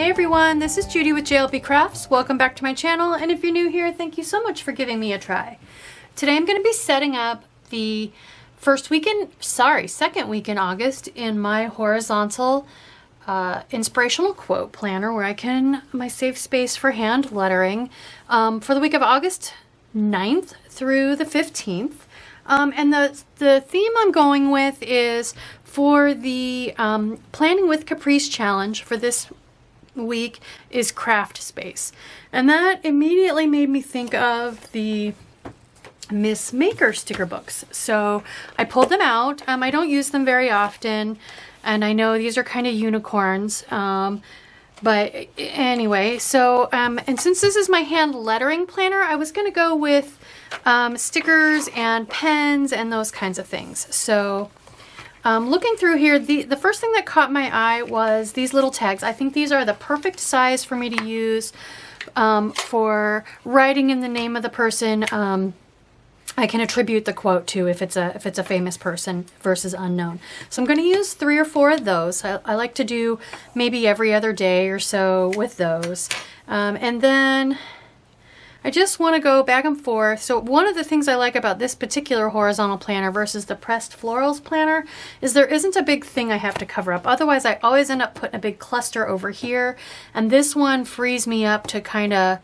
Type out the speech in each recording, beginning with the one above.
Hey everyone, this is Judy with JLBCrafts. Welcome back to my channel, and if you're new here, thank you so much for giving me a try. Today I'm going to be setting up the second week in August in my horizontal inspirational quote planner where I can my safe space for hand lettering for the week of August 9th through the 15th. And the theme I'm going with is for the Planning with Caprice challenge for this week is craft space. And that immediately made me think of the Miss Maker sticker books. So I pulled them out. I don't use them very often, and I know these are kind of unicorns. But anyway, so and since this is my hand lettering planner, I was going to go with stickers and pens and those kinds of things. So looking through here, the first thing that caught my eye was these little tags. I think these are the perfect size for me to use for writing in the name of the person I can attribute the quote to if it's a famous person versus unknown. So I'm going to use 3 or 4 of those. I like to do maybe every other day or so with those. And then I just want to go back and forth. So one of the things I like about this particular horizontal planner versus the pressed florals planner is there isn't a big thing I have to cover up. Otherwise, I always end up putting a big cluster over here. And this one frees me up to kind of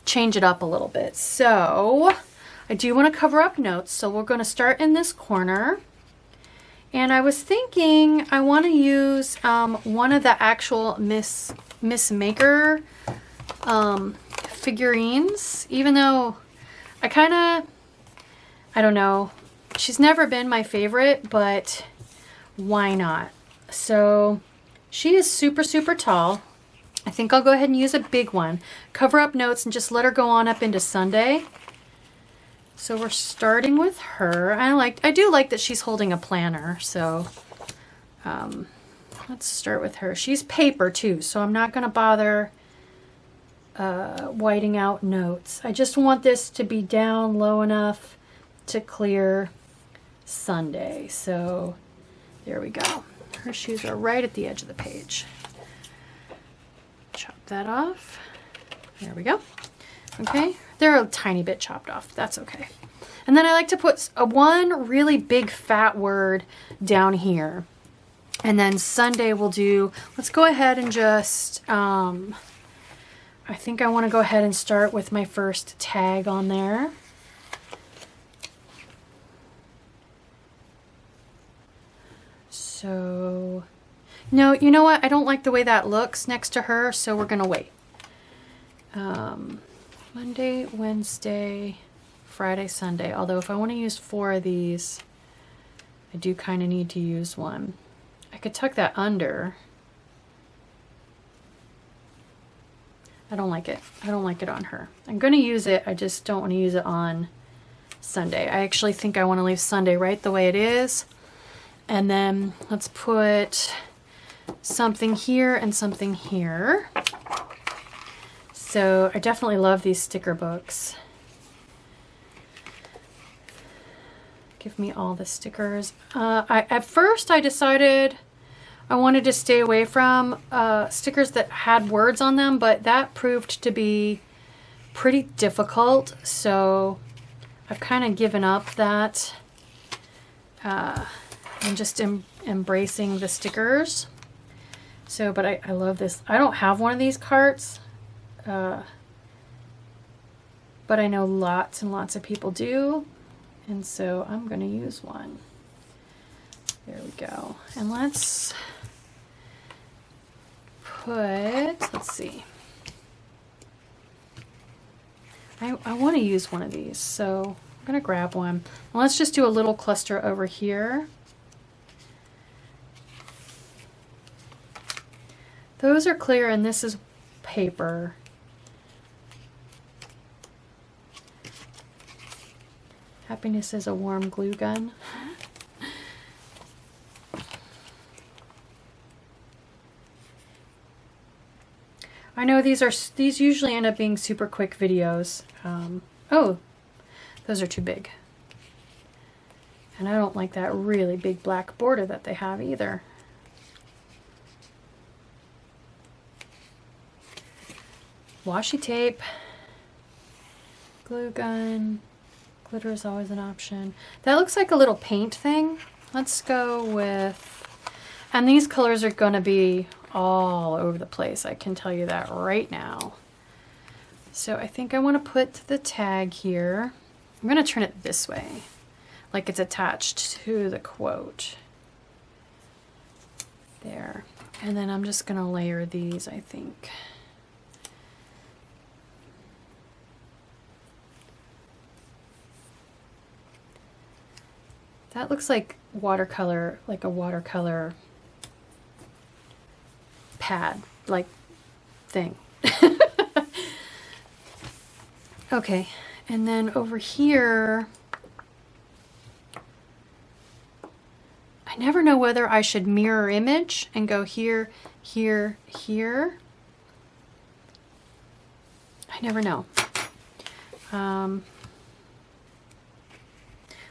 change it up a little bit. So I do want to cover up notes. So we're going to start in this corner. And I was thinking I want to use one of the actual Miss Maker figurines, even though I don't know, she's never been my favorite, but why not? So she is super tall. I think I'll go ahead and use a big one, cover up notes, and just let her go on up into Sunday. So we're starting with her. I do like that she's holding a planner, so let's start with her. She's paper too, so I'm not going to bother whiting out notes. I just want this to be down low enough to clear Sunday. So there we go. Her shoes are right at the edge of the page. Chop that off. There we go. Okay, they're a tiny bit chopped off. That's okay. And then I like to put one really big fat word down here. And then Sunday we'll do, let's go ahead and just I think I want to go ahead and start with my first tag on there. So, no, you know what? I don't like the way that looks next to her, so we're going to wait. Monday, Wednesday, Friday, Sunday. Although if I want to use 4 of these, I do kind of need to use one. I could tuck that under. I don't like it. I don't like it on her. I'm going to use it. I just don't want to use it on Sunday. I actually think I want to leave Sunday right the way it is. And then let's put something here and something here. So I definitely love these sticker books. Give me all the stickers. At first I decided I wanted to stay away from stickers that had words on them, but that proved to be pretty difficult, so I've kind of given up that and just embracing the stickers. So, but I love this. I don't have one of these carts, but I know lots and lots of people do, and so I'm going to use one. There we go. And let's see. I want to use one of these, so I'm going to grab one. And let's just do a little cluster over here. Those are clear, and this is paper. Happiness is a warm glue gun. I know these usually end up being super quick videos. Oh, those are too big. And I don't like that really big black border that they have either. Washi tape, glue gun, glitter is always an option. That looks like a little paint thing. Let's go with, and these colors are gonna be all over the place. I can tell you that right now. So I think I want to put the tag here. I'm gonna turn it this way, like it's attached to the quote. There. And then I'm just gonna layer these, I think. That looks like watercolor, like a watercolor pad, like thing. Okay, and then over here, I never know whether I should mirror image and go here, here, here. I never know.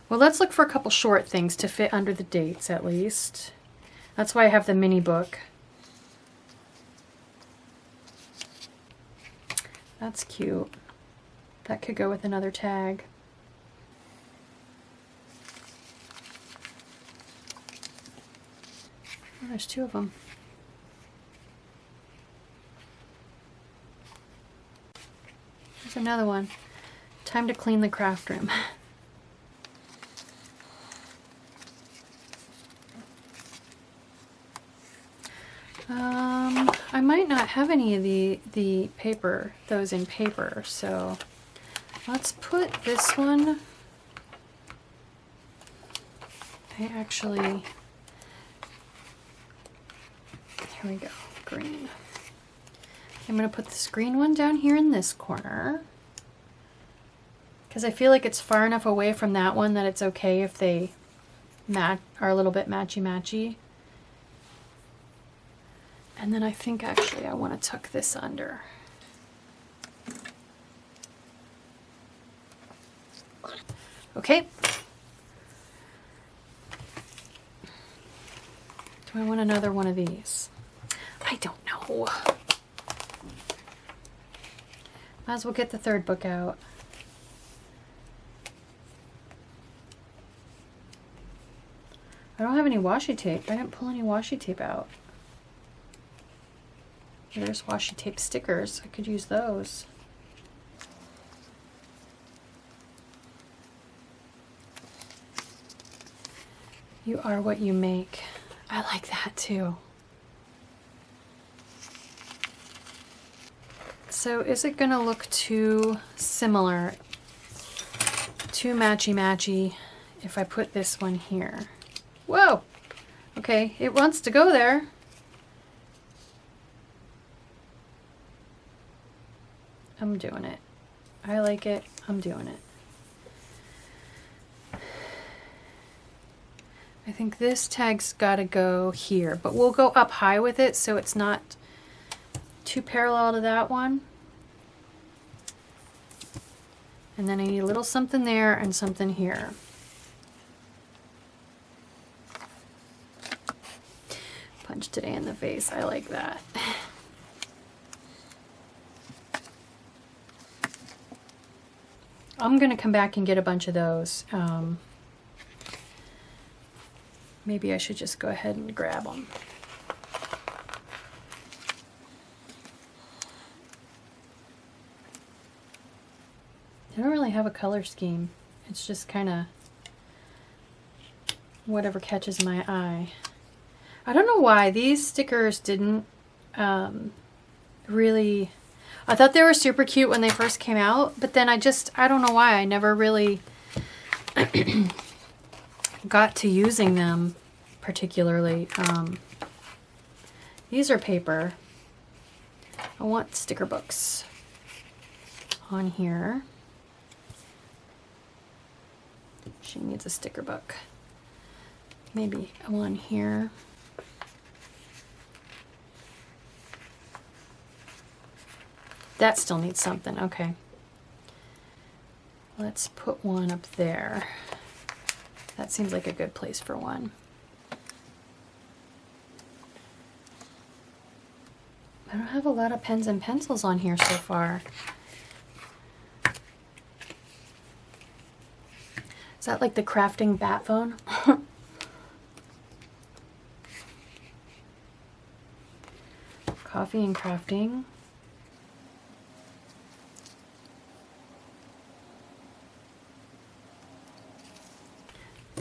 Well, let's look for a couple short things to fit under the dates at least. That's why I have the mini book. That's cute. That could go with another tag. Oh, there's two of them. There's another one. Time to clean the craft room. I might not have any of the paper, those in paper, so let's put this one. Here we go, green. I'm going to put this green one down here in this corner because I feel like it's far enough away from that one that it's okay if they are a little bit matchy-matchy. And then I think actually I want to tuck this under. Okay. Do I want another one of these? I don't know. Might as well get the third book out. I don't have any washi tape. I didn't pull any washi tape out. There's washi tape stickers. I could use those. You are what you make. I like that too. So is it gonna look too similar, too matchy-matchy if I put this one here? Whoa! Okay, it wants to go there. I'm doing it. I like it. I'm doing it. I think this tag's gotta go here, but we'll go up high with it so it's not too parallel to that one. And then I need a little something there and something here. Punched it in the face. I like that. I'm gonna come back and get a bunch of those. Maybe I should just go ahead and grab them. I don't really have a color scheme. It's just kind of whatever catches my eye. I don't know why these stickers didn't really... I thought they were super cute when they first came out, but then I don't know why I never really got to using them particularly. These are paper. I want sticker books on here. She needs a sticker book. Maybe one here. That still needs something. Okay. Let's put one up there. That seems like a good place for one. I don't have a lot of pens and pencils on here so far. Is that like the crafting bat phone? Coffee and crafting.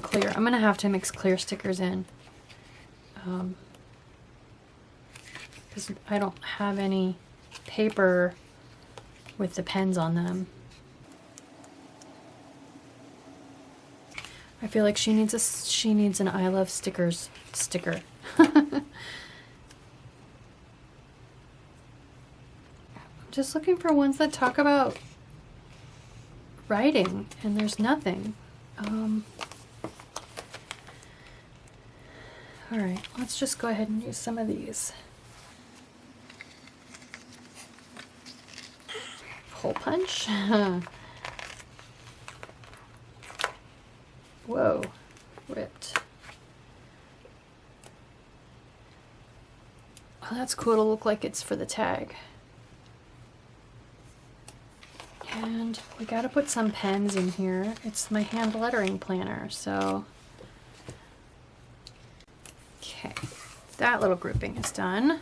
Clear. I'm going to have to mix clear stickers in. Because I don't have any paper with the pens on them. I feel like she needs an I love stickers sticker. I'm just looking for ones that talk about writing, and there's nothing. All right, let's just go ahead and use some of these. Hole punch. Whoa, ripped. Oh, that's cool to look like it's for the tag. And we gotta put some pens in here. It's my hand lettering planner, so. Okay, that little grouping is done.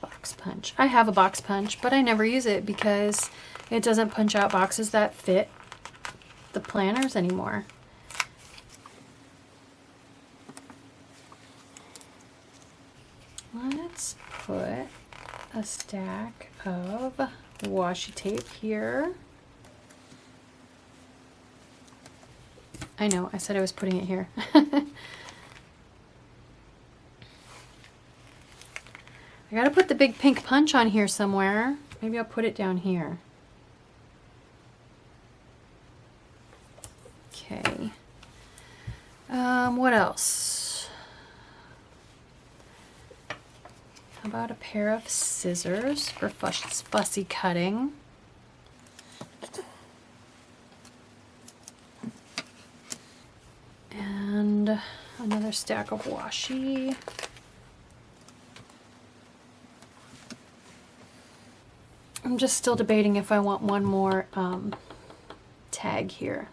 Box punch. I have a box punch, but I never use it because it doesn't punch out boxes that fit the planners anymore. Let's put a stack of washi tape here. I know, I said I was putting it here. I gotta put the big pink punch on here somewhere. Maybe I'll put it down here. Okay. What else? How about a pair of scissors for fussy cutting? And another stack of washi. I'm just still debating if I want one more tag here.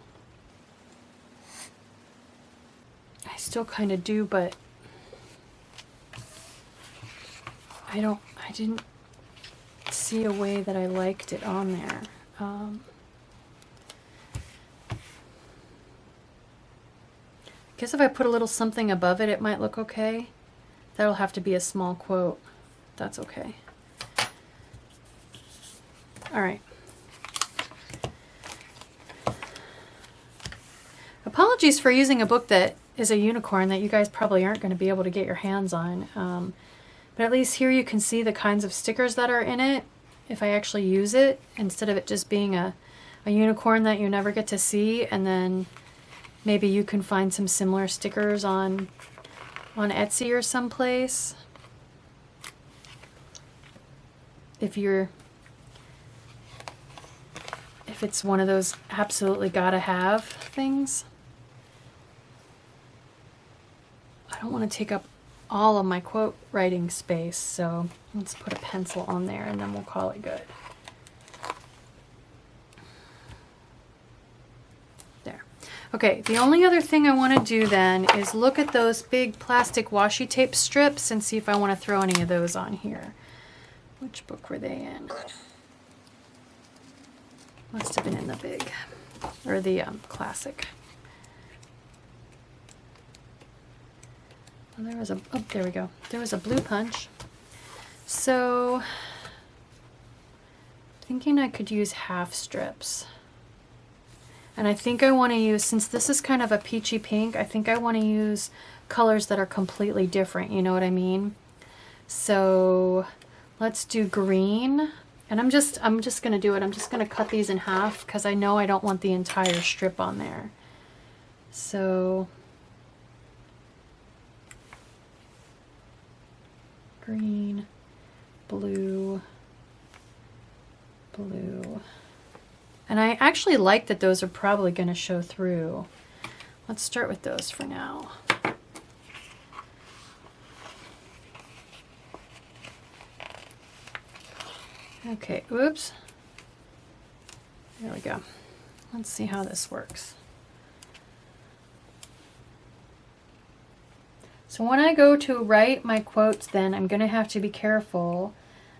I still kind of do, but I didn't see a way that I liked it on there. I guess if I put a little something above it, it might look okay. That'll have to be a small quote. That's okay. All right. Apologies for using a book that is a unicorn that you guys probably aren't going to be able to get your hands on. But at least here you can see the kinds of stickers that are in it if I actually use it, instead of it just being a unicorn that you never get to see, and then maybe you can find some similar stickers on Etsy or someplace. If it's one of those absolutely gotta have things. I don't want to take up all of my quote writing space, so let's put a pencil on there and then we'll call it good. There. Okay, the only other thing I want to do then is look at those big plastic washi tape strips and see if I want to throw any of those on here. Which book were they in? Must have been in the big, or the classic. Oh, there was a, oh, there we go. There was a blue punch. So, thinking I could use half strips. And I think I want to use, since this is kind of a peachy pink, I think I want to use colors that are completely different, you know what I mean? So, let's do green. And I'm just going to do it. I'm just going to cut these in half because I know I don't want the entire strip on there. So, green, blue, blue. And I actually like that those are probably going to show through. Let's start with those for now. Okay, oops. There we go. Let's see how this works. So when I go to write my quotes, then I'm going to have to be careful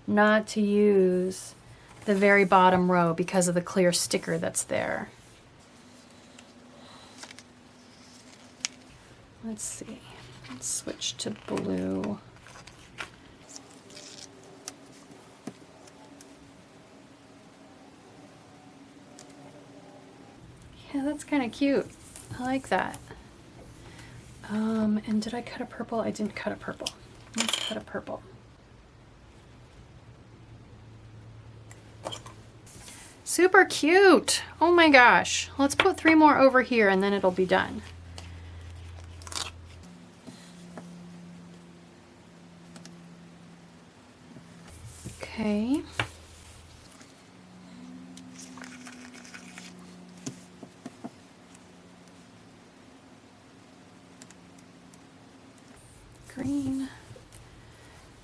not to use the very bottom row because of the clear sticker that's there. Let's see. Let's switch to blue. Yeah, that's kind of cute. I like that. And did I cut a purple? I didn't cut a purple. Let's cut a purple. Super cute. Oh my gosh. Let's put 3 more over here and then it'll be done. Okay. Green.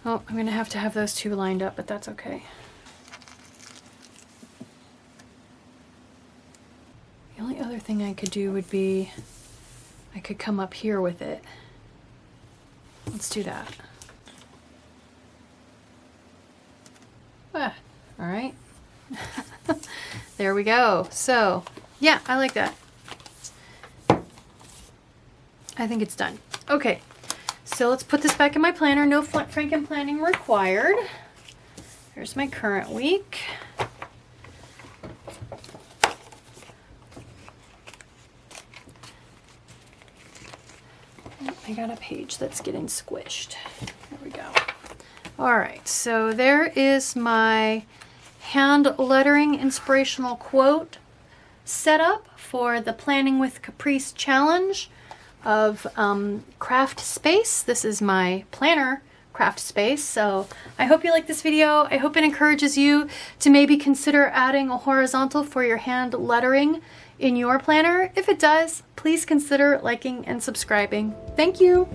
Oh, I'm going to have those 2 lined up, but that's okay. The only other thing I could do would be I could come up here with it. Let's do that. Ah, all right. There we go. So, yeah, I like that. I think it's done. Okay. So let's put this back in my planner. No Franken planning required. Here's my current week. I got a page that's getting squished. There we go. All right, so there is my hand lettering inspirational quote setup for the Planning with Caprice challenge of craft space. This is my planner craft space. So I hope you like this video. I hope it encourages you to maybe consider adding a horizontal for your hand lettering in your planner. If it does, please consider liking and subscribing. Thank you.